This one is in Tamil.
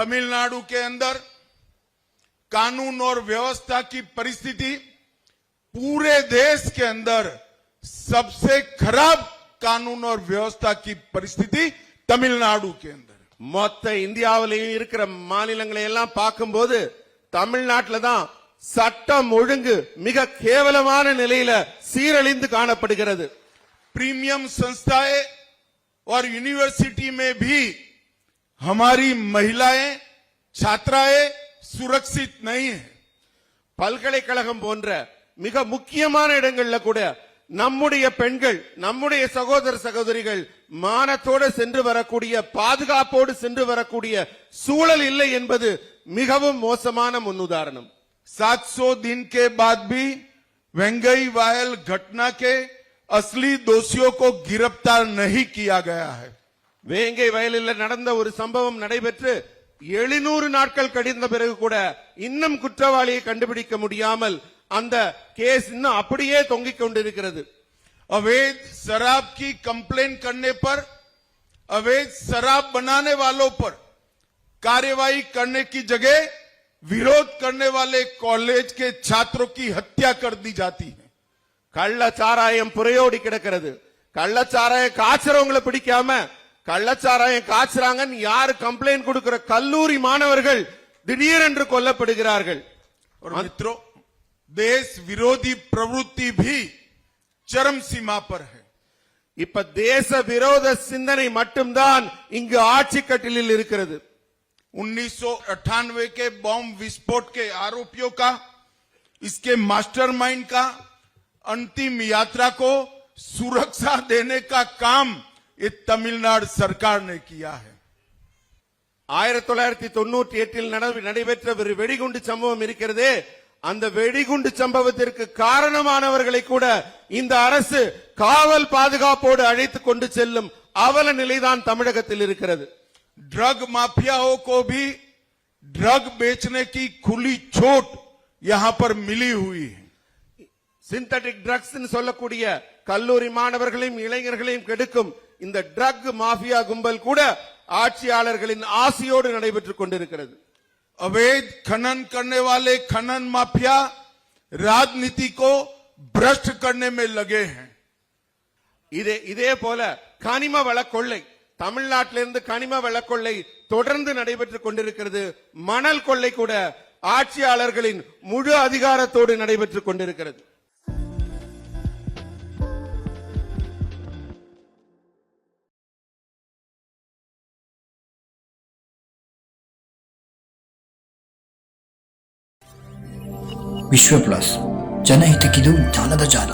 तमिलनाडु के अंदर कानून और व्यवस्था की परिस्थिति पूरे देश के अंदर सबसे खराब कानून और व्यवस्था की परिस्थिति तमिलनाडु के अंदर மொத்த இந்தியாவிலேயும் இருக்கிற மாநிலங்களை எல்லாம் பார்க்கும்போது தமிழ்நாட்டில தான் சட்டம் ஒழுங்கு மிக கேவலமான நிலையில சீரழிந்து காணப்படுகிறது. प्रीमियम संस्थाएं और यूनिवर्सिटी में भी हमारी महिलाएं छात्राएं सुरक्षित नहीं है. பல்கலைக்கழகம் போன்ற மிக முக்கியமான இடங்கள்ல கூட நம்முடைய பெண்கள் நம்முடைய சகோதர சகோதரிகள் மானத்தோடு சென்று வரக்கூடிய பாதுகாப்போடு சென்று வரக்கூடிய சூழல் இல்லை என்பது மிகவும் மோசமான முன்னுதாரணம். 700 दिन के बाद भी वेंगई वायल घटना के असली दोषियों को गिरफ्तार नहीं किया गया है. வேங்கை வயலில் நடந்த ஒரு சம்பவம் நடைபெற்று 700 நாட்கள் கழிந்த பிறகு கூட இன்னும் குற்றவாளியை கண்டுபிடிக்க முடியாமல் அந்த கேஸ் இன்னும் அப்படியே தொங்கிக் கொண்டிருக்கிறது. अवैध शराब की कंप्लेन करने पर अवैध शराब बनाने वालों पर कार्यवाही करने की जगह विरोध करने वाले कॉलेज के छात्रों की हत्या कर दी जाती है. கள்ளச்சாராயம் புரையோடி கிடக்கிறது. கள்ளச்சாராயம் காய்ச்சறவங்களை பிடிக்காம கள்ளச்சாராயம் காய்ச்சறாங்கன்னு யாரு கம்ப்ளைண்ட் கொடுக்கிற கல்லூரி மாணவர்கள் திடீரென்று கொல்லப்படுகிறார்கள். और मित्रों, देश विरोधी प्रवृत्ति भी चरम सीमा पर है. இப்ப தேச विरोध சிந்தனை மட்டும்தான் இங்கு ஆட்சி கட்டிலில் இருக்கிறது. 1998 के बॉम्ब विस्फोट के आरोपियों का, इसके मास्टरमाइंड का अंतिम यात्रा को सुरक्षा देने का काम ये तमिलनाडु सरकार ने किया है. 1998 நடைபெற்ற ஒரு வெடிகுண்டு சம்பவம் இருக்கிறதே, அந்த வெடிகுண்டு சம்பவத்திற்கு காரணமானவர்களை கூட இந்த அரசு காவல் பாதுகாப்போடு அழைத்து கொண்டு செல்லும் அவல நிலைதான் தமிழகத்தில் இருக்கிறது. ड्रग माफियाओं को भी ड्रग बेचने की खुली छूट यहां पर मिली हुई है. சிந்தட்டிக் ட்ரக்ஸ் சொல்லக்கூடிய கல்லூரி மாணவர்களையும் இளைஞர்களையும் கெடுக்கும் இந்த ட்ரக் மாஃபியா கும்பல் கூட ஆட்சியாளர்களின் ஆசையோடு நடைபெற்றுக் கொண்டிருக்கிறது. अवैध खनन करने वाले खनन माफिया राजनीति को भ्रष्ट करने में लगे हैं. இதே போல கனிம வள கொள்ளை, தமிழ்நாட்டிலிருந்து கனிம வள கொள்ளை தொடர்ந்து நடைபெற்றுக் கொண்டிருக்கிறது. மணல் கொள்ளை கூட ஆட்சியாளர்களின் முழு அதிகாரத்தோடு நடைபெற்றுக் கொண்டிருக்கிறது. ವಿಶ್ವ ಪ್ಲಸ್ ಜನಹಿತಕ್ಕಿದು ಜ್ಞಾನದ ಜಾಲ.